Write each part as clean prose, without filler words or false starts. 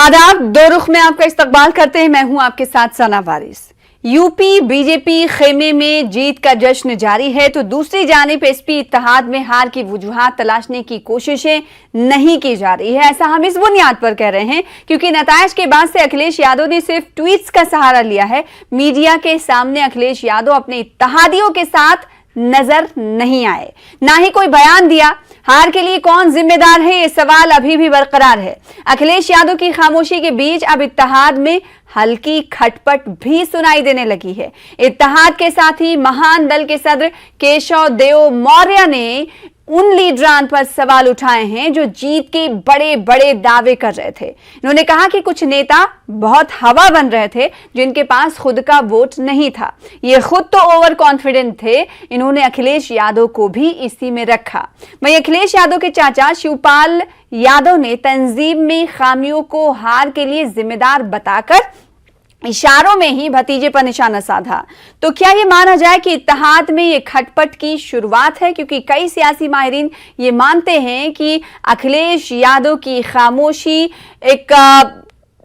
आदाब, दो रुख में आपका इस्तकबाल करते हैं। मैं हूं आपके साथ सना वारिस। यूपी बीजेपी खेमे में जीत का जश्न जारी है तो दूसरी जानिब एसपी इत्तेहाद में हार की वजूहात तलाशने की कोशिशें नहीं की जा रही है। ऐसा हम इस बुनियाद पर कह रहे हैं क्योंकि नतायज के बाद से अखिलेश यादव ने सिर्फ ट्वीट्स का सहारा लिया है। मीडिया के सामने अखिलेश यादव अपने इत्तेहादियों के साथ नजर नहीं आए, ना ही कोई बयान दिया। हार के लिए कौन जिम्मेदार है, ये सवाल अभी भी बरकरार है। अखिलेश यादव की खामोशी के बीच अब इत्तेहाद में हल्की खटपट भी सुनाई देने लगी है। इत्तेहाद के साथ ही महान दल के सदर केशव देव मौर्य ने उन लीडरान पर सवाल उठाए हैं जो जीत के बड़े बड़े दावे कर रहे थे। इन्होंने कहा कि कुछ नेता बहुत हवा बन रहे थे जिनके पास खुद का वोट नहीं था। ये खुद तो ओवर कॉन्फिडेंट थे। इन्होंने अखिलेश यादव को भी इसी में रखा। वहीं अखिलेश यादव के चाचा शिवपाल यादव ने तंजीम में खामियों को हार के लिए जिम्मेदार बताकर इशारों में ही भतीजे पर निशाना साधा। तो क्या ये माना जाए कि इत्तेहाद में ये खटपट की शुरुआत है? क्योंकि कई सियासी माहिरीन ये मानते हैं कि अखिलेश यादव की खामोशी एक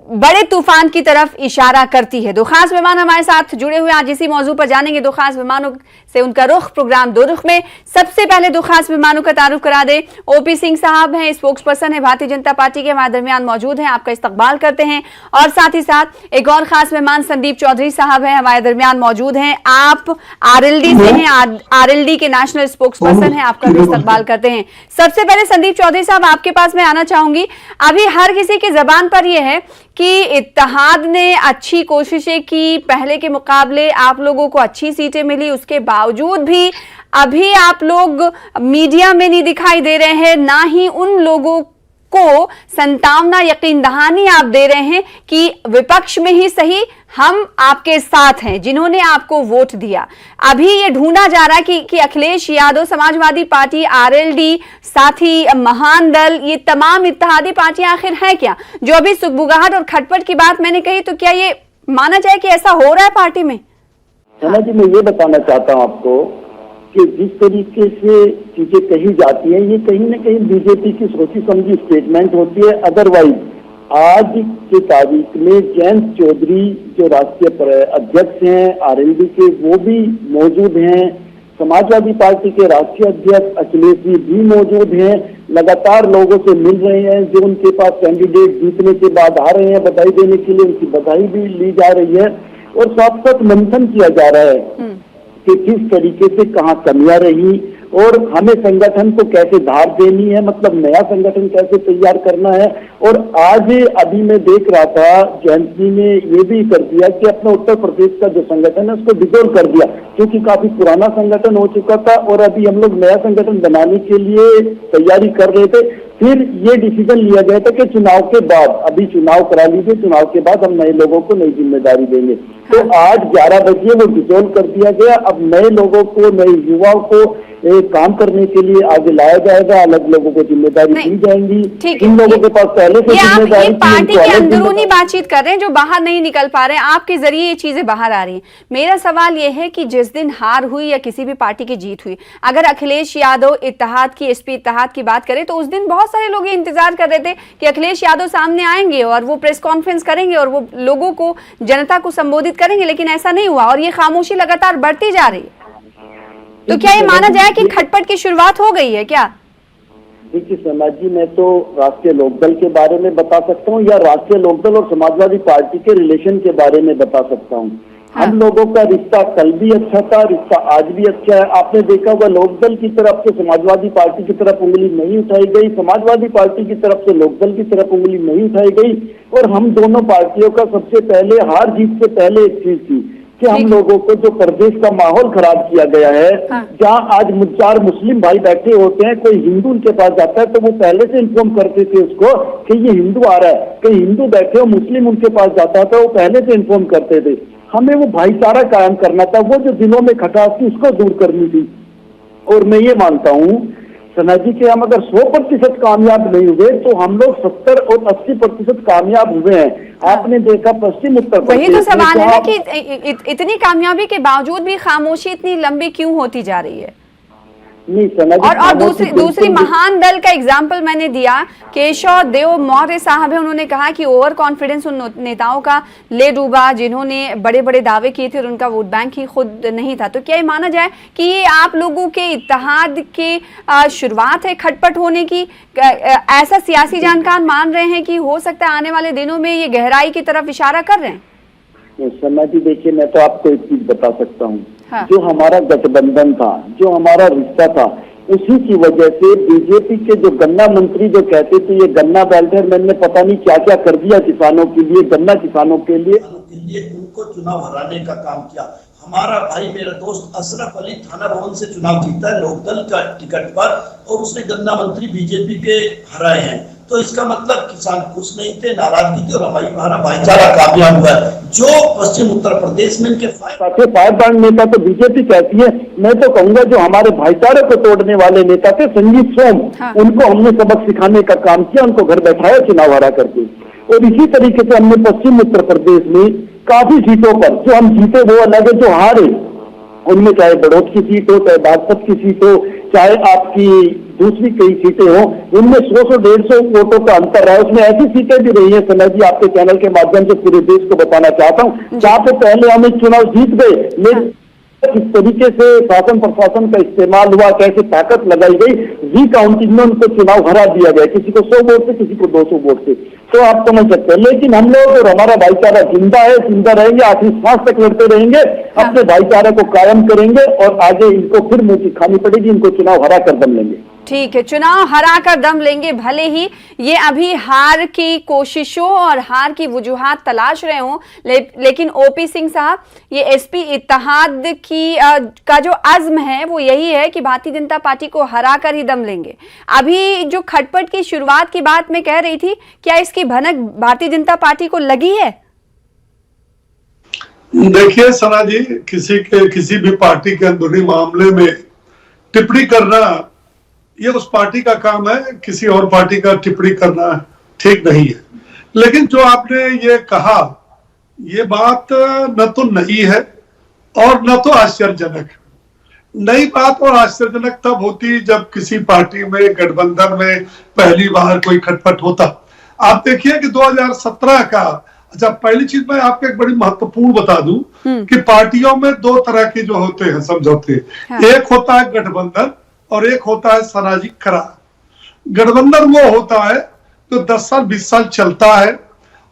बड़े तूफान की तरफ इशारा करती है। दो खास मेहमान हमारे साथ जुड़े हुए, आज इसी मौजू पर जानेंगे दो खास मेहमानों से उनका रुख। प्रोग्राम दो रुख में सबसे पहले दो खास मेहमानों का तारुफ करा दे। ओपी सिंह साहब हैं, स्पोक्स पर्सन है भारतीय जनता पार्टी के, हमारे दरमियान मौजूद हैं, आपका इस्तकबाल करते हैं। और साथ ही साथ एक और खास मेहमान संदीप चौधरी साहब हैं, हमारे दरमियान मौजूद हैं। आप आरएलडी से हैं, आरएलडी के नेशनल स्पोक्स पर्सन है, आपका भी इस्तकबाल करते हैं। सबसे पहले संदीप चौधरी साहब, आपके पास मैं आना चाहूंगी। अभी हर किसी की जबान पर यह है कि इत्तेहाद ने अच्छी कोशिशें की, पहले के मुकाबले आप लोगों को अच्छी सीटें मिली, उसके बावजूद भी अभी आप लोग मीडिया में नहीं दिखाई दे रहे हैं, ना ही उन लोगों को संतावना यकीन दहानी आप दे रहे हैं कि विपक्ष में ही सही हम आपके साथ हैं जिन्होंने आपको वोट दिया। अभी ये ढूंढा जा रहा है कि अखिलेश यादव, समाजवादी पार्टी, आरएलडी, साथ ही महान दल, ये तमाम इत्तेहादी पार्टियां आखिर है क्या? जो अभी सुगबुगाहट और खटपट की बात मैंने कही, तो क्या ये माना जाए कि ऐसा हो रहा है पार्टी में? सना जी, मैं ये बताना चाहता हूँ आपको कि जिस तरीके से चीजें कही जाती हैं, ये कहीं ना कहीं बीजेपी की सोची समझी स्टेटमेंट होती है। अदरवाइज आज की तारीख में जयंत चौधरी जो राष्ट्रीय अध्यक्ष हैं आरएलडी के, वो भी मौजूद हैं। समाजवादी पार्टी के राष्ट्रीय अध्यक्ष अखिलेश जी भी मौजूद हैं। लगातार लोगों से मिल रहे हैं जो उनके पास कैंडिडेट जीतने के बाद आ रहे हैं बधाई देने के लिए, उनकी बधाई भी ली जा रही है और साथ साथ मंथन किया जा रहा है कि किस तरीके से कहाँ कमियां रही और हमें संगठन को कैसे धार देनी है, मतलब नया संगठन कैसे तैयार करना है। और आज अभी मैं देख रहा था जयंत जी ने ये भी कर दिया कि अपना उत्तर प्रदेश का जो संगठन है उसको डिसॉल्व कर दिया, क्योंकि काफी पुराना संगठन हो चुका था और अभी हम लोग नया संगठन बनाने के लिए तैयारी कर रहे थे। फिर ये डिसीजन लिया गया था कि चुनाव के बाद, अभी चुनाव करा लीजिए, चुनाव के बाद हम नए लोगों को नई जिम्मेदारी देंगे। तो आज 11 बजे वो डिसॉल्व कर दिया गया। अब नए लोगों को, नए युवाओं को काम करने के लिए आगे लाया जाएगा, अलग लोगों को जिम्मेदारी दी जाएंगी। इन लोगों के पास पहले से जिम्मेदारी, पार्टी की अंदरूनी बातचीत कर रहे हैं जो बाहर नहीं निकल पा रहे हैं, आपके जरिए ये चीजें बाहर आ रही हैं। मेरा सवाल ये है कि जिस दिन हार हुई या किसी भी पार्टी की जीत हुई, अगर अखिलेश यादव इत्तेहाद की, एसपी इत्तेहाद की बात करें, तो उस दिन बहुत सारे लोग ये इंतजार कर रहे थे कि अखिलेश यादव सामने आएंगे और वो प्रेस कॉन्फ्रेंस करेंगे और वो लोगों को, जनता को संबोधित करेंगे, लेकिन ऐसा नहीं हुआ और ये खामोशी लगातार बढ़ती जा रही है। तो क्या ये माना जाए कि खटपट की शुरुआत हो गई है क्या? देखिए सना जी, मैं तो राष्ट्रीय लोकदल के बारे में बता सकता हूँ या राष्ट्रीय लोकदल और समाजवादी पार्टी के रिलेशन के बारे में बता सकता हूँ। हाँ। हम लोगों का रिश्ता कल भी अच्छा था, रिश्ता आज भी अच्छा है। आपने देखा होगा लोकदल की तरफ से समाजवादी पार्टी की तरफ उंगली नहीं उठाई गई, समाजवादी पार्टी की तरफ से लोकदल की तरफ उंगली नहीं उठाई गई। और हम दोनों पार्टियों का सबसे पहले, हार जीत से पहले एक चीज थी कि हम लोगों को जो प्रदेश का माहौल खराब किया गया है, जहाँ आज 4 मुस्लिम भाई बैठे होते हैं, कोई हिंदू उनके पास जाता है तो वो पहले से इन्फॉर्म करते थे उसको कि ये हिंदू आ रहा है। कहीं हिंदू बैठे हो, मुस्लिम उनके पास जाता था, वो पहले से इन्फॉर्म करते थे। हमें वो भाईचारा कायम करना था, वो जो दिलों में खटास थी उसको दूर करनी थी। और मैं ये मानता हूँ सना जी कि हम अगर 100% कामयाब नहीं हुए तो हम लोग 70 और 80% कामयाब हुए हैं। आपने देखा पश्चिम उत्तर प्रदेश, वही तो सवाल है ना कि इतनी कामयाबी के बावजूद भी खामोशी इतनी लंबी क्यों होती जा रही है? नहीं समाजिक और कामों दूसरी की दूसरी बिल्कुल महान दल का एग्जाम्पल मैंने दिया, केशव देव मौर्य साहब है, उन्होंने कहा कि ओवर कॉन्फिडेंस उन नेताओं का ले डूबा जिन्होंने बड़े बड़े दावे किए थे और उनका वोट बैंक ही खुद नहीं था। तो क्या ये माना जाए कि ये आप लोगों के इत्तेहाद की शुरुआत है खटपट होने की? ऐसा सियासी जानकार मान रहे हैं कि हो सकता है आने वाले दिनों में ये गहराई की तरफ इशारा कर रहे हैं? शर्मा जी देखिए, मैं तो आपको एक चीज बता सकता हूँ। हाँ। जो हमारा गठबंधन था, जो हमारा रिश्ता था, उसी की वजह से बीजेपी के जो गन्ना मंत्री जो कहते थे ये गन्ना बेल्ट है, मैंने पता नहीं क्या क्या कर दिया किसानों के लिए, गन्ना किसानों के लिए उनको चुनाव हराने का काम किया। हमारा भाई मेरा दोस्त अशरफ अली थाना भवन से चुनाव जीता है लोकदल का टिकट पर, और उसने गन्ना मंत्री बीजेपी के हराए हैं। तो इसका मतलब किसान खुश नहीं थे, नाराजगी थी, और हमारा भाईचारा कामयाब हुआ है। जो पश्चिम उत्तर प्रदेश में इनके फायरब्रांड नेता तो बीजेपी कहती है। मैं तो कहूंगा जो हमारे भाईचारे को तोड़ने वाले नेता थे संजीव सोम, हाँ। उनको हमने सबक सिखाने का काम किया, उनको घर बैठाया चुनाव हरा करके। और इसी तरीके से हमने पश्चिम उत्तर प्रदेश में काफी सीटों पर जो हम जीते वो अलग है, जो हारे उनमें चाहे बड़ौत की सीट हो, चाहे बागपत की सीट हो, चाहे आपकी दूसरी कई सीटें हो, उनमें 100-150 वोटों का अंतर रहा है। उसमें ऐसी सीटें भी रही है समय जी, आपके चैनल के माध्यम से पूरे देश को बताना चाहता हूँ, जहाँ पे पहले हम चुनाव जीत गए, लेकिन किस तरीके से शासन प्रशासन का इस्तेमाल हुआ, कैसे ताकत लगाई गई, रीकाउंटिंग में उनको चुनाव हरा दिया गया, किसी को 100 वोट से, किसी को 200 वोट से। तो आप समझ सकते हैं, लेकिन हम लोग और हमारा भाईचारा जिंदा है, जिंदा रहेंगे, आखिरी सांस तक लड़ते रहेंगे, अपने भाईचारे को कायम करेंगे और आगे इनको फिर मुंह की खानी पड़ेगी, इनको चुनाव हरा कर दम लेंगे। ठीक है, चुनाव हरा कर दम लेंगे। भले ही ये अभी हार की कोशिशों और हार की वजूहात तलाश रहे हों, लेकिन ओपी सिंह साहब, ये एसपी इत्तेहाद की का जो अज़्म है वो यही है कि भारतीय जनता पार्टी को हरा कर ही दम लेंगे। अभी जो खटपट की शुरुआत की बात मैं कह रही थी, क्या इसकी भनक भारतीय जनता पार्टी को लगी है? देखिए सना जी, किसी भी पार्टी के अंदरूनी मामले में टिप्पणी करना ये उस पार्टी का काम है, किसी और पार्टी का टिप्पणी करना ठीक नहीं है। लेकिन जो आपने ये कहा, ये बात न तो नई है और न तो आश्चर्यजनक। नई बात और आश्चर्यजनक तब होती जब किसी पार्टी में, गठबंधन में पहली बार कोई खटपट होता। आप देखिए कि 2017 का, अच्छा पहली चीज मैं आपको एक बड़ी महत्वपूर्ण बता दूं कि पार्टियों में दो तरह के जो होते हैं समझौते। हाँ। एक होता है गठबंधन और एक होता है सामाजिक करार। गठबंधन वो होता है जो 10 साल 20 साल चलता है,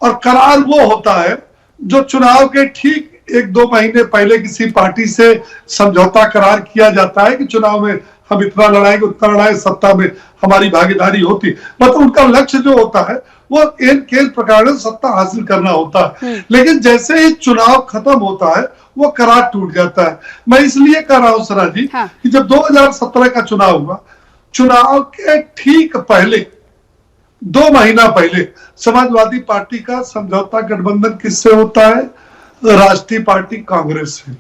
और करार वो होता है जो चुनाव के ठीक 1-2 महीने पहले किसी पार्टी से समझौता करार किया जाता है कि चुनाव में हम इतना लड़ाएंगे, उतना लड़ाएंगे, सत्ता में हमारी भागीदारी होती। मतलब उनका लक्ष्य जो होता है वो केवल प्रकार से सत्ता हासिल करना होता है। लेकिन जैसे ही चुनाव खत्म होता है वो करार टूट जाता है। मैं इसलिए कह रहा हूं सरा जी, हाँ। कि जब 2017 का चुनाव हुआ, चुनाव के ठीक पहले 2 महीना पहले समाजवादी पार्टी का समझौता गठबंधन किससे होता है? राष्ट्रीय पार्टी कांग्रेस से।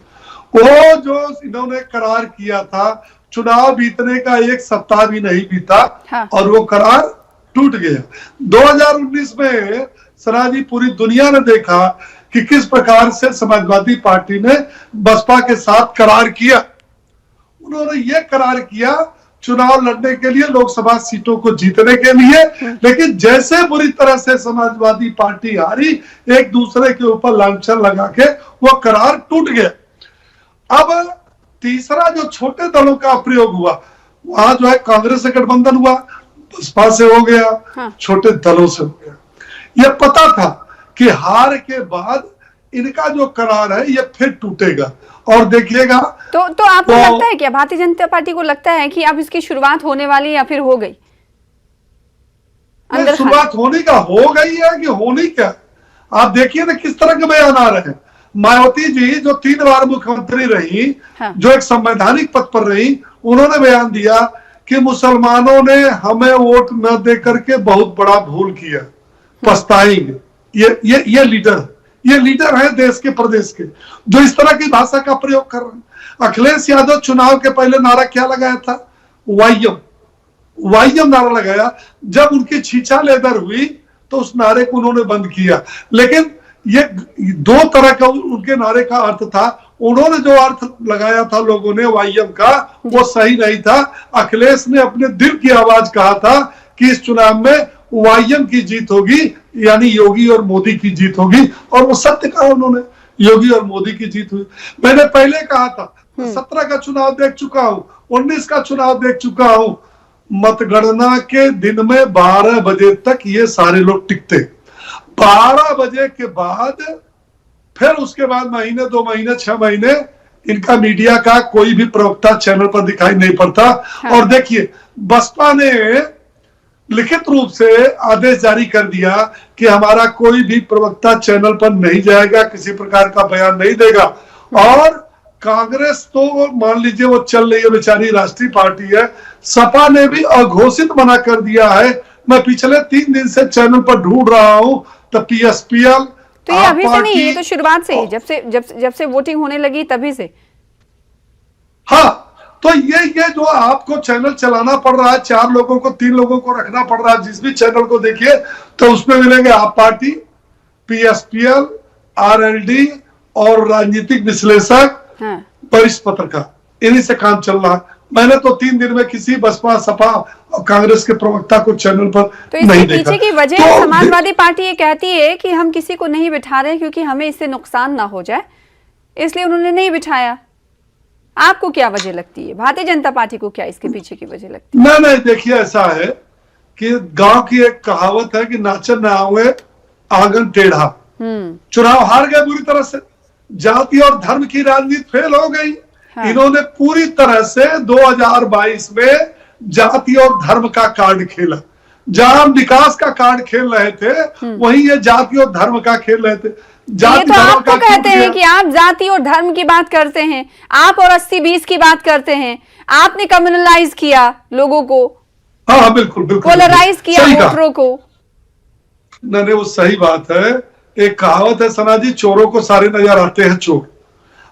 वो जो इन्होंने करार किया था, चुनाव बीतने का 1 सप्ताह भी नहीं बीता, हाँ। और वो करार टूट गया। 2019 में सराजी पूरी दुनिया ने देखा कि किस प्रकार से समाजवादी पार्टी ने बसपा के साथ करार किया। उन्होंने ये करार किया चुनाव लड़ने के लिए, लोकसभा सीटों को जीतने के लिए, लेकिन जैसे बुरी तरह से समाजवादी पार्टी हारी, एक दूसरे के ऊपर लांछन लगा के वो करार टूट गया। अब तीसरा जो छोटे दलों का प्रयोग हुआ, वहां जो है कांग्रेस से गठबंधन हुआ, बसपा से हो गया, हाँ। छोटे दलों से हो गया। यह पता था कि हार के बाद इनका जो करार है ये फिर टूटेगा, और देखिएगा। तो आपको लगता है क्या, भारतीय जनता पार्टी को लगता है कि अब इसकी शुरुआत होने वाली या फिर हो गई? शुरुआत होने का हो गई है कि होनी क्या? आप देखिए ना किस तरह के बयान आ रहे हैं। मायावती जी जो 3 बार मुख्यमंत्री रही, हाँ। जो एक संवैधानिक पद पर रही, उन्होंने बयान दिया कि मुसलमानों ने हमें वोट न दे करके बहुत बड़ा भूल किया, पछताएंगे। ये लीडर है देश के, प्रदेश के, जो इस तरह की भाषा का प्रयोग कर रहे हैं। अखिलेश यादव चुनाव के पहले नारा क्या लगाया था? वाइयम नारा लगाया। जब उनकी छीछा लेदर हुई तो उस नारे को उन्होंने बंद किया। लेकिन ये 2 तरह का उनके नारे का अर्थ था। उन्होंने जो अर्थ लगाया था लोगों ने वाईएम का, वो सही नहीं था। अखिलेश ने अपने दिल की आवाज कहा था कि इस चुनाव में वाईएम की जीत होगी, यानी योगी और मोदी की जीत होगी, और वो सत्य कहा उन्होंने, योगी और मोदी की जीत हुई। मैंने पहले कहा था, 17 का चुनाव देख चुका हूं, 19 का चुनाव देख चुका हूं, मतगणना के दिन में 12 बजे तक ये सारे लोग टिकते, 12 बजे के बाद फिर उसके बाद महीने, 2 महीने, 6 महीने इनका मीडिया का कोई भी प्रवक्ता चैनल पर दिखाई नहीं पड़ता। और देखिए, बसपा ने लिखित रूप से आदेश जारी कर दिया कि हमारा कोई भी प्रवक्ता चैनल पर नहीं जाएगा, किसी प्रकार का बयान नहीं देगा। और कांग्रेस तो मान लीजिए वो चल रही है, बेचारी राष्ट्रीय पार्टी है, सपा ने भी अघोषित मना कर दिया है। मैं पिछले 3 दिन से चैनल पर ढूंढ रहा हूं, तो पीएसपीएल, तो ये अभी से नहीं, ये तो शुरुआत से ही, जब से वोटिंग होने लगी तभी से। हाँ, तो ये जो आपको चैनल चलाना पड़ रहा है, 4 लोगों को, 3 लोगों को रखना पड़ रहा है, जिस भी चैनल को देखिए तो उसमें मिलेंगे आप पार्टी, पीएसपीएल, आरएलडी और राजनीतिक विश्लेषक, वरिष्ठ पत्रकार, इन्हीं से काम चल रहा है। मैंने तो 3 दिन में किसी बसपा, सपा और कांग्रेस के प्रवक्ता को चैनल पर तो इसके पीछे की वजह तो समाजवादी पार्टी ये कहती है कि हम किसी को नहीं बिठा रहे क्योंकि हमें इससे नुकसान ना हो जाए, इसलिए उन्होंने नहीं बिठाया। आपको क्या वजह लगती है? भारतीय जनता पार्टी को क्या इसके पीछे की वजह लगती है? नहीं, देखिए ऐसा है कि गांव की एक कहावत है कि नाचन न आवे आंगन टेढ़ा। चुनाव हार गए बुरी तरह से, जाति और धर्म की राजनीति फेल हो गई। हाँ। इन्होंने पूरी तरह से 2022 में जाति और धर्म का कार्ड खेला। जहां हम विकास का कार्ड खेल रहे थे, वहीं ये जाति और धर्म का खेल रहे थे। ये तो आपको कहते हैं कि आप जाति और धर्म की बात करते हैं, आप और 80-20 की बात करते हैं, आपने कम्युनलाइज किया लोगों को। हाँ, बिल्कुल, पोलराइज किया वोटरों को। नहीं, वो सही बात है। एक कहावत है सना जी, चोरों को सारे नजर आते हैं चोर।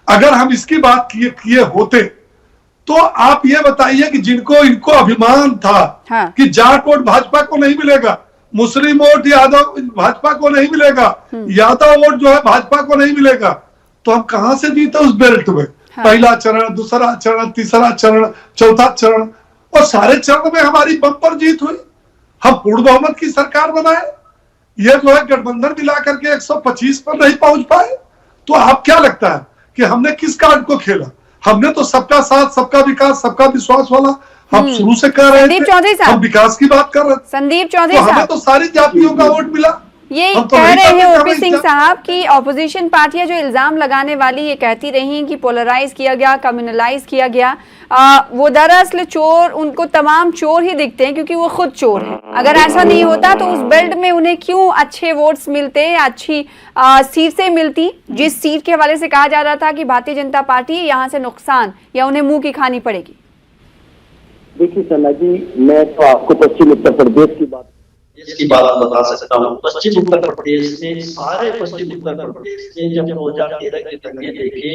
अगर हम इसकी बात किए होते तो आप ये बताइए कि जिनको इनको अभिमान था कि जाट वोट भाजपा को नहीं मिलेगा, मुस्लिम वोट यादव भाजपा को नहीं मिलेगा, यादव वोट जो है भाजपा को नहीं मिलेगा, तो हम कहां से जीते उस बेल्ट में? पहला चरण, दूसरा चरण, तीसरा चरण, चौथा चरण, और सारे चरण में हमारी बम्पर जीत हुई। हम पूर्ण बहुमत की सरकार बनाए। ये जो है गठबंधन मिला करके 125 पर नहीं पहुंच पाए। तो आप क्या लगता है कि हमने किस कार्ड को खेला? हमने तो सबका साथ, सबका विकास, सबका विश्वास वाला हम शुरू से कर रहे थे। हम विकास की बात कर रहे थे। संदीप चौधरी साहब, हमें तो सारी जातियों का वोट मिला। ये कह रहे हैं ओपी सिंह साहब कि ऑपोजिशन पार्टियां जो इल्जाम लगाने वाली ये कहती रही कि पोलराइज किया गया, कम्युनलाइज किया गया, वो दरअसल चोर, उनको तमाम चोर ही दिखते हैं क्योंकि वो खुद चोर है। अगर ऐसा नहीं होता तो उस बेल्ट में उन्हें क्यों अच्छे वोट्स मिलते, अच्छी सीटें मिलती, जिस सीट के हवाले से कहा जा रहा था कि भारतीय जनता पार्टी यहाँ से नुकसान या उन्हें मुंह की खानी पड़ेगी। देखिए सना जी, मैं तो आपको पश्चिम उत्तर प्रदेश की बात बता सकता हूँ। पश्चिम उत्तर प्रदेश में, सारे पश्चिम उत्तर प्रदेश में जब 2013 के दंगे देखे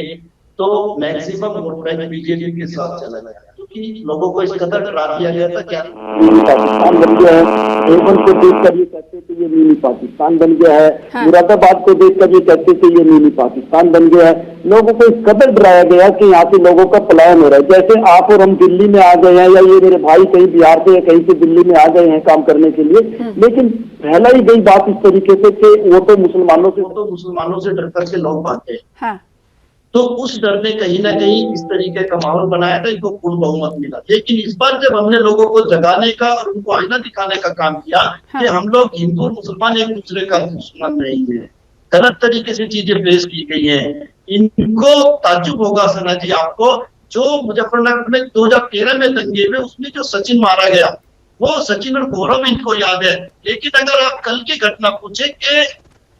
तो मैक्सिमम वोट बैंक बीजेपी के साथ चला गया, क्योंकि लोगों को इस कदर डरा दिया गया था। क्या पाकिस्तान बन गया है, एवन को देखकर ये कहते थे ये मिनी पाकिस्तान बन गया है, मुरादाबाद को देखकर ये कहते थे ये मिनी पाकिस्तान बन गया है। लोगों को इस कदर डराया गया कि यहाँ से लोगों का पलायन हो रहा है। जैसे आप और हम दिल्ली में आ गए हैं, या ये मेरे भाई कहीं बिहार से या कहीं से दिल्ली में आ गए हैं काम करने के लिए, लेकिन फैलाई गई बात इस तरीके से कि वो तो मुसलमानों से डर करके लोग भागते हैं। तो उस डर ने कहीं ना कहीं इस तरीके का माहौल बनाया था, इनको पूर्ण बहुमत मिला। लेकिन इस बार जब हमने लोगों को जगाने का और उनको आईना दिखाने का काम किया कि हम लोग हिंदू और मुसलमान एक दूसरे का दुश्मन नहीं है, गलत तरीके से चीजें पेश की गई हैं। इनको ताज्जुब होगा सना जी आपको, जो मुजफ्फरनगर में 2013 में दंगे में उसमें जो सचिन मारा गया, वो सचिन और गौरव इनको याद है। लेकिन अगर आप कल की घटना पूछे कि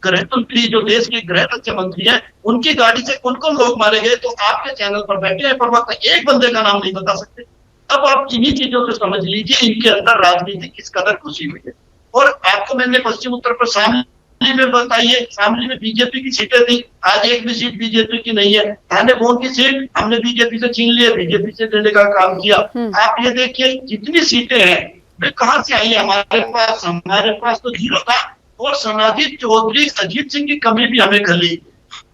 गृह मंत्री जो देश के गृह राज्य मंत्री हैं, उनकी गाड़ी से कौन कौन लोग मारे गए, तो आपके चैनल पर बैठे हैं प्रवक्ता एक बंदे का नाम नहीं बता सकते। अब आप इन्हीं चीजों से समझ लीजिए इनके अंदर राजनीति किस कदर घुसी हुई है। और आपको मैंने पश्चिम उत्तर प्रदेश शामली में बताइए, शामली में बीजेपी की सीटें थी, आज एक भी सीट बीजेपी की नहीं है। थाने बोन की सीट हमने बीजेपी से छीन लिया, बीजेपी से देने का काम किया। आप ये देखिए जितनी सीटें हैं वे कहाँ से आई है हमारे पास तो जीरो था। और सनातन चौधरी अजीत सिंह की कमी भी हमें खली।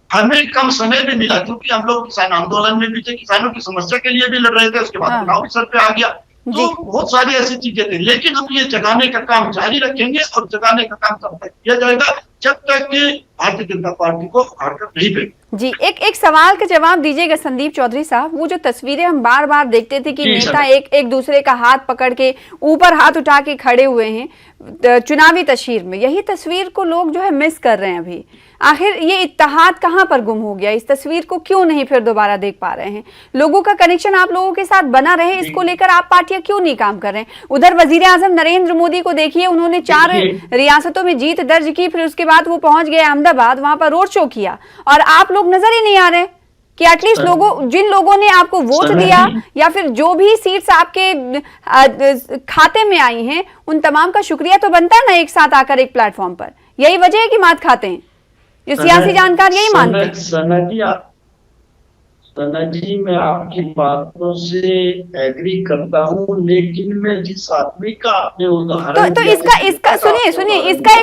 हमें कम समय भी मिला, क्योंकि हम लोग किसान आंदोलन में भी थे, किसानों की समस्या के लिए भी लड़ रहे थे, उसके बाद हाँ। चुनाव भी सर पे आ गया, जी। तो बहुत सारी ऐसी चीजें थी। लेकिन हम ये जगाने का काम जारी रखेंगे, और जगाने का काम तब तक किया जाएगा जब तक कि भारतीय जनता पार्टी को हारकर नहीं देगी। जी, एक सवाल का जवाब दीजिएगा संदीप चौधरी साहब। वो जो तस्वीरें हम बार बार देखते थे कि जी, नेता एक दूसरे का हाथ पकड़ के ऊपर हाथ उठा के खड़े हुए हैं चुनावी तस्वीर में, यही तस्वीर को लोग जो है मिस कर रहे हैं अभी। आखिर ये इत्तेहाद कहाँ पर गुम हो गया? इस तस्वीर को क्यों नहीं फिर दोबारा देख पा रहे हैं? लोगों का कनेक्शन आप लोगों के साथ बना रहे, इसको लेकर आप पार्टियां क्यों नहीं काम कर रहे हैं? उधर वजीर आजम नरेंद्र मोदी को देखिए, उन्होंने 4 रियासतों में जीत दर्ज की, फिर उसके बाद वो पहुंच गए अहमदाबाद, वहां पर रोड शो किया, और आप लोग नजर ही नहीं आ रहे कि एटलीस्ट जिन लोगों ने आपको वोट दिया या फिर जो भी सीट्स आपके खाते में आई हैं, उन तमाम का शुक्रिया तो बनता है ना एक साथ आकर एक प्लेटफॉर्म पर। यही वजह है कि मात खाते हैं, जो सियासी जानकार यही मानते हैं। सना जी, मैं आपकी बातों से एग्री करता हूँ, लेकिन मैं जिस आदमी का आपने उदाहरण तो इसका सुनिए, इसके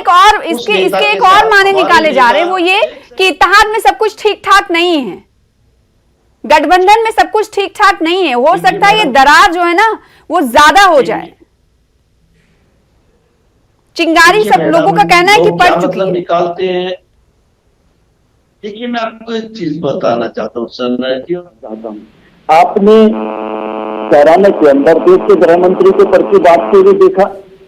एक और माने निकाले जा रहे हैं, वो ये कि इत्तेहाद में सब कुछ ठीक ठाक नहीं है, गठबंधन में सब कुछ ठीक ठाक नहीं है, हो सकता है ये दरार जो है ना वो ज्यादा हो जाए। चिंगारी सब लोगों का कहना है कि पड़ चुकी है। निकालते हैं। देखिए, मैं आपको एक चीज बताना चाहता हूँ आपने कैराना के अंदर देश के गृह मंत्री को पर्चे बांटते हुए देखा,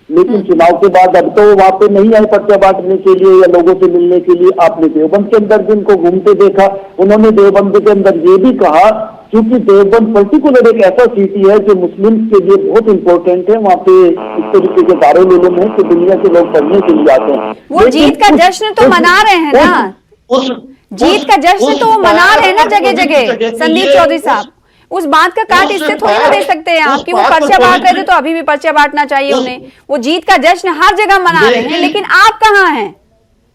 लेकिन चुनाव के बाद अब तो वहां पे नहीं आए पर्चा बांटने के लिए या लोगों से मिलने के लिए। आपने देवबंद के अंदर भी उनको घूमते देखा, उन्होंने देवबंद के अंदर ये भी कहा, क्योंकि देवबंद पर्टिकुलर एक ऐसा सिटी है जो मुस्लिम के लिए बहुत इंपॉर्टेंट है, वहाँ पे इस तरीके के दारुल उलूम है कि दुनिया के लोग पढ़ने के लिए आते हैं। वो जीत का जश्न तो मना रहे हैं ना, जीत का जश्न तो वो मना रहे हैं ना जगह जगह। संदीप चौधरी साहब, उस बात का काट इससे थोड़ी ना दे सकते हैं आप कि वो पर्चा बांट रहे थे तो अभी भी पर्चा बांटना चाहिए उन्हें। वो जीत का जश्न हर जगह मना रहे हैं, लेकिन आप कहाँ हैं?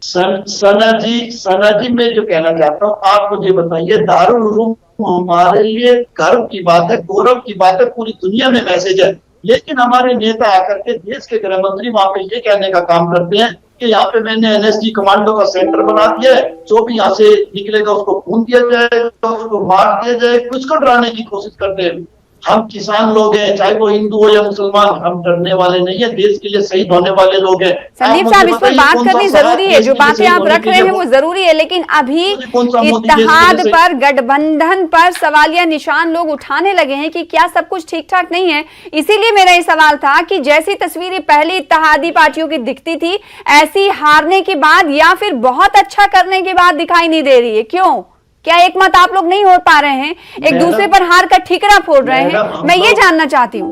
सना जी, मैं जो कहना चाहता हूँ, आप मुझे बताइए, दारुल उलूम हमारे लिए गर्व की बात है, गौरव की बात है, पूरी दुनिया में मैसेज है। लेकिन हमारे नेता आकर के देश के गृह मंत्री वहां पे ये कहने का काम करते हैं कि यहाँ पे मैंने एनएसजी कमांडो का सेंटर बना दिया है, जो भी यहाँ से निकलेगा उसको खून दिया जाएगा, उसको मार दिया जाए, कुछ को डराने की कोशिश करते हैं। हम किसान लोग हैं, चाहे वो हिंदू हो या मुसलमान, हम डरने वाले नहीं है, देश के लिए शहीद होने वाले लोग हैं। संदीप साहब, इस पर बात करनी जरूरी है, जो बातें आप रख रहे हैं वो जरूरी है, लेकिन अभी इत्तेहाद पर, गठबंधन पर सवालिया निशान लोग उठाने लगे हैं कि क्या सब कुछ ठीक ठाक नहीं है। इसीलिए मेरा ये सवाल था कि जैसी तस्वीरें पहले इत्तेहादी पार्टियों की दिखती थी, ऐसी हारने के बाद या फिर बहुत अच्छा करने के बाद दिखाई नहीं दे रही है। क्यों? क्या एक मत आप लोग नहीं हो पा रहे हैं, एक दूसरे पर हार का ठिकरा फोड़ रहे हैं? मैं ये जानना चाहती हूँ।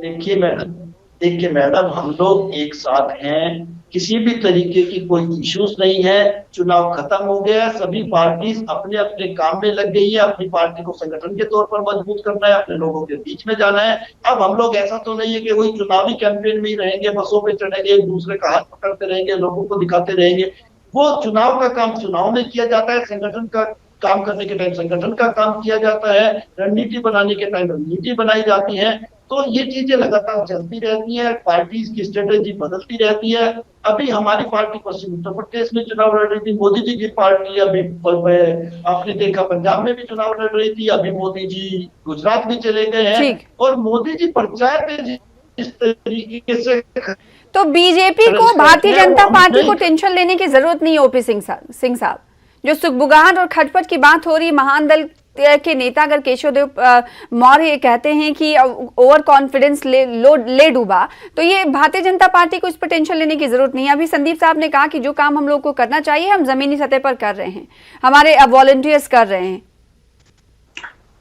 देखिए मैडम, हम लोग एक साथ हैं, किसी भी तरीके की कोई इश्यूज नहीं है। चुनाव खत्म हो गया, सभी पार्टी अपने अपने काम में लग गई है, अपनी पार्टी को संगठन के तौर पर मजबूत करना है, अपने लोगों के बीच में जाना है। अब हम लोग ऐसा तो नहीं है कि वही चुनावी कैंपेन में ही रहेंगे, बसों पे चढ़ेंगे, एक दूसरे का हाथ पकड़ते रहेंगे, लोगों को दिखाते रहेंगे। वो चुनाव का काम चुनाव में किया जाता है, संगठन का काम करने के टाइम संगठन का काम किया जाता है, रणनीति बनाने के टाइम रणनीति बनाई जाती है। तो ये चीजें लगातार चलती रहती है, पार्टी की स्ट्रेटेजी बदलती रहती है। अभी हमारी पार्टी पश्चिम उत्तर प्रदेश में चुनाव लड़ रही थी, मोदी जी की पार्टी अभी आपने देखा पंजाब में भी चुनाव लड़ रही थी, अभी मोदी जी गुजरात में चले गए हैं, और मोदी जी प्रचार पे जिस तरीके से, तो बीजेपी को, भारतीय जनता पार्टी को टेंशन लेने की जरूरत नहीं है। ओपी सिंह साहब, जो सुखबुगाहट और खटपट की बात हो रही, महान दल के नेता अगर केशवदेव मौर्य कहते हैं कि ओवर कॉन्फिडेंस ले डूबा, तो ये भारतीय जनता पार्टी को इस पर टेंशन लेने की जरूरत नहीं है। अभी संदीप साहब ने कहा कि जो काम हम लोग को करना चाहिए हम जमीनी सतह पर कर रहे हैं, हमारे वॉलंटियर्स कर रहे हैं।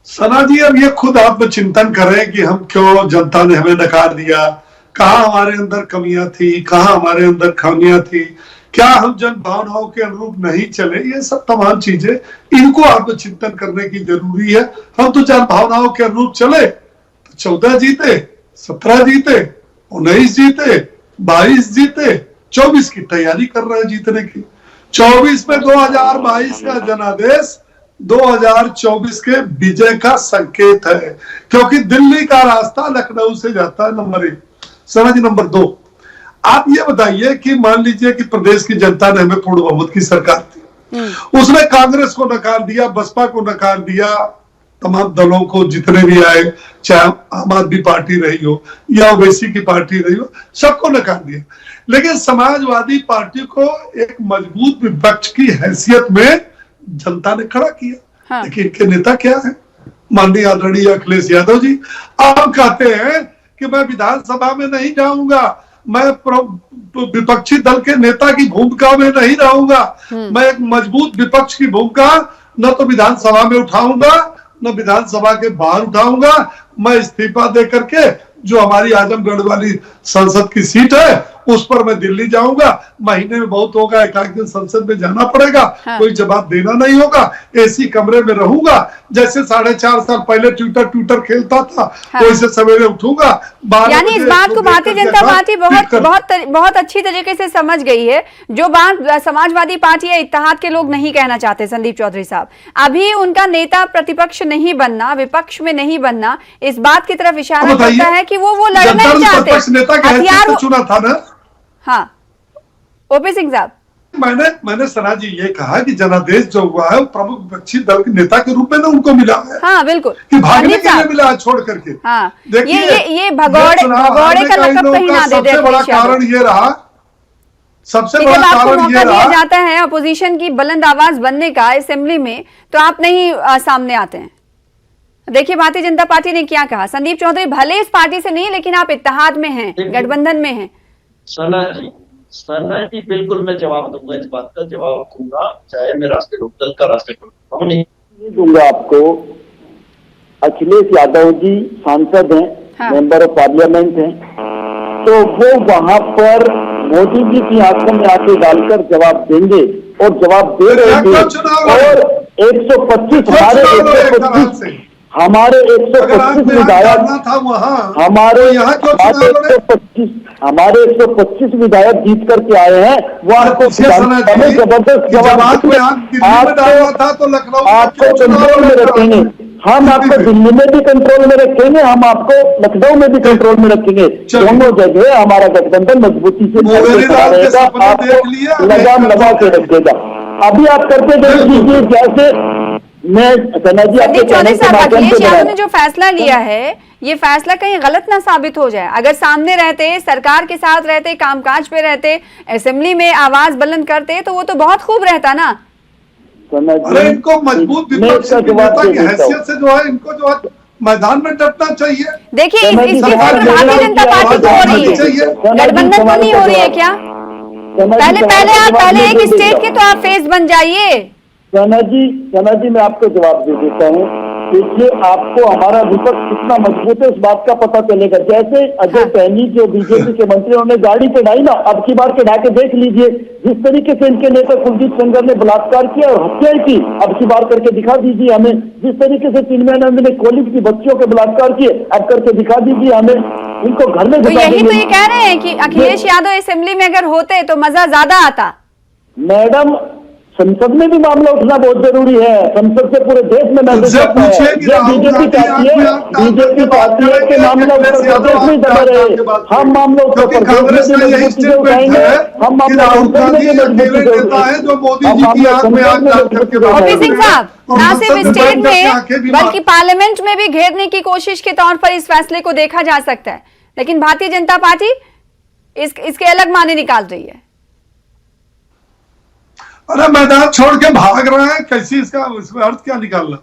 सना जी, अब ये खुद आप चिंतन कर रहे हैं कि हम क्यों, जनता ने हमें नकार दिया, कहाँ हमारे अंदर कमियां थी, कहाँ हमारे अंदर खामियां थी, क्या हम जन भावनाओं के अनुरूप नहीं चले, ये सब तमाम चीजें, इनको आपको चिंतन करने की जरूरी है। हम तो जन भावनाओं के अनुरूप चले तो 14 जीते, 17 जीते, 19 जीते, 22 जीते, 24 की तैयारी कर रहे हैं जीतने की। 24 में 2022 का जनादेश 2024 के विजय का संकेत है, क्योंकि दिल्ली का रास्ता लखनऊ से जाता है। नंबर 1। समझ नंबर 2, आप ये बताइए कि मान लीजिए कि प्रदेश की जनता ने हमें पूर्ण बहुमत की सरकार दी, उसने कांग्रेस को नकार दिया, बसपा को नकार दिया, तमाम दलों को जितने भी आए, चाहे आम आदमी पार्टी रही हो या ओवैसी की पार्टी रही हो, सबको नकार दिया। लेकिन समाजवादी पार्टी को एक मजबूत विपक्ष की हैसियत में जनता ने खड़ा किया। हाँ। लेकिन इनके नेता क्या है? माननीय आदरणीय अखिलेश यादव जी आप कहते हैं कि मैं विधानसभा में नहीं जाऊंगा, मैं विपक्षी दल के नेता की भूमिका में नहीं रहूंगा, मैं एक मजबूत विपक्ष की भूमिका न तो विधानसभा में उठाऊंगा न विधानसभा के बाहर उठाऊंगा, मैं इस्तीफा दे करके जो हमारी आजमगढ़ वाली संसद की सीट है उस पर मैं दिल्ली जाऊंगा, महीने में बहुत होगा, एक दिन संसद में जाना पड़ेगा। हाँ। कोई जवाब देना नहीं होगा, एसी कमरे में रहूंगा, जैसे 4.5 साल पहले ट्विटर खेलता था। हाँ। वैसे सवेरे उठूंगा। यानी इस बात को भारतीय जनता पार्टी बहुत अच्छी तरीके से समझ गई है, जो बात समाजवादी पार्टी या इत्तेहाद के लोग नहीं कहना चाहते। संदीप चौधरी साहब, अभी उनका नेता प्रतिपक्ष नहीं बनना, विपक्ष में नहीं बनना, इस बात की तरफ इशारा करता है कि वो लड़ना नहीं चाहते। हथियार चुना था ना। हाँ, ओपी सिंह साहब, मैंने सना जी ये कहा कि जनादेश जो हुआ है वो प्रमुख विपक्षी दल के नेता के रूप में ना उनको मिला है। हाँ बिल्कुल, कि भागने के लिए मिला छोड़ करके। हाँ, ये भगौड़े का लक़ब कहीं ना दे दे। सबसे बड़ा कारण ये रहा, सबसे बड़ा कारण ये रहा जाता है अपोजिशन की बुलंद आवाज बनने का असेंबली में, तो आप नहीं सामने आते हैं। देखिए भारतीय जनता पार्टी ने क्या कहा। संदीप चौधरी, भले इस पार्टी से नहीं, लेकिन आप इत्तेहाद में हैं, गठबंधन में हैं। सना जी बिल्कुल मैं जवाब दूंगा, इस बात का जवाब दूंगा, चाहे मैं राष्ट्रीय लोकदल का राष्ट्रीय नहीं दूंगा आपको। अखिलेश यादव जी सांसद हैं। हाँ। मेंबर ऑफ पार्लियामेंट हैं, तो वो वहां पर मोदी जी की आंखों में आंखें डालकर जवाब देंगे और जवाब दे रहे थे। और 125 हमारे 125 विधायक हमारे 125 विधायक जीत करके आए हैं। वो आपको जबरदस्त जवाब आपको कंट्रोल में रखेंगे, हम आपको दिल्ली में भी कंट्रोल में रखेंगे, हम आपको लखनऊ में भी कंट्रोल में रखेंगे। दोनों जगह हमारा गठबंधन मजबूती से रहेगा, आपको लगाम लगा के रखेगा। अभी आप करके देख लीजिए, जैसे संदीप चौधरी साहब, अखिलेश यादव ने जो फैसला लिया है, ये फैसला कहीं गलत ना साबित हो जाए। अगर सामने रहते, सरकार के साथ रहते, कामकाज पे रहते, असेंबली में आवाज बुलंद करते, तो वो तो बहुत खूब रहता ना। अरे इनको मजबूत विपक्ष की नेता की हैसियत से जो है, इनको जो है मैदान में डटना चाहिए। देखिए इस भारतीय जनता पार्टी को हो रही है, गठबंधन को नहीं हो रही है क्या? पहले एक स्टेट के तो आप फेस बन जाइए। सना जी मैं आपको जवाब दे देता हूँ। देखिए, आपको हमारा विपक्ष कितना मजबूत है इस बात का पता चलेगा। जैसे अजय सहनी जो बीजेपी के मंत्री, उन्होंने गाड़ी चढ़ाई ना, अब की बार चढ़ा के देख लीजिए। जिस तरीके से इनके नेता कुलदीप सेंगर ने बलात्कार किया और हत्या की, अब की बार करके दिखा दीजिए हमें। जिस तरीके से चिन्मयानंद ने कॉलेज की बच्चियों के बलात्कार किए, अब करके दिखा दीजिए हमें। इनको घर में तो यही तो ये कह रहे हैं कि अखिलेश यादव असेंबली में अगर होते तो मजा ज्यादा आता। मैडम, संसद में भी मामला उठना बहुत जरूरी है। संसद से पूरे देश में मैसेज आता है। बीजेपी चाहती है कि मामला उत्तर प्रदेश में दबा रहे। हम मामला उत्तर प्रदेश में मजबूती से उठाएंगे। हम मामला ओपी सिंह साहब, ना सिर्फ स्टेट में बल्कि पार्लियामेंट में भी घेरने की कोशिश के तौर पर इस फैसले को देखा जा सकता है, लेकिन भारतीय जनता पार्टी इसके अलग माने निकाल रही है। अरे मैदान छोड़ के भाग रहा है, कैसी इसका अर्थ क्या निकालना?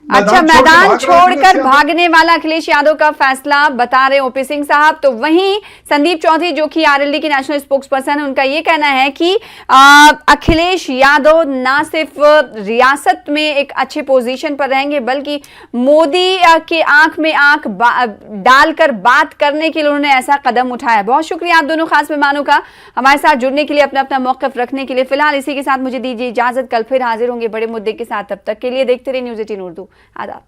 अच्छा, मैदान छोड़कर भागने वाला अखिलेश यादव का फैसला बता रहे ओपी सिंह साहब। तो वहीं संदीप चौधरी जो कि आरएलडी के नेशनल स्पोक्स पर्सन है, उनका ये कहना है कि अखिलेश यादव ना सिर्फ रियासत में एक अच्छे पोजीशन पर रहेंगे, बल्कि मोदी के आंख में आंख डालकर बात करने के लिए उन्होंने ऐसा कदम उठाया। बहुत शुक्रिया आप दोनों खास मेहमानों का हमारे साथ जुड़ने के लिए, अपना अपना मौक़िफ़ रखने के लिए। फिलहाल इसी के साथ मुझे दीजिए इजाजत, कल फिर हाजिर होंगे बड़े मुद्दे के साथ। तब तक के लिए देखते रहिए न्यूज़ 18 उर्दू। आदाब।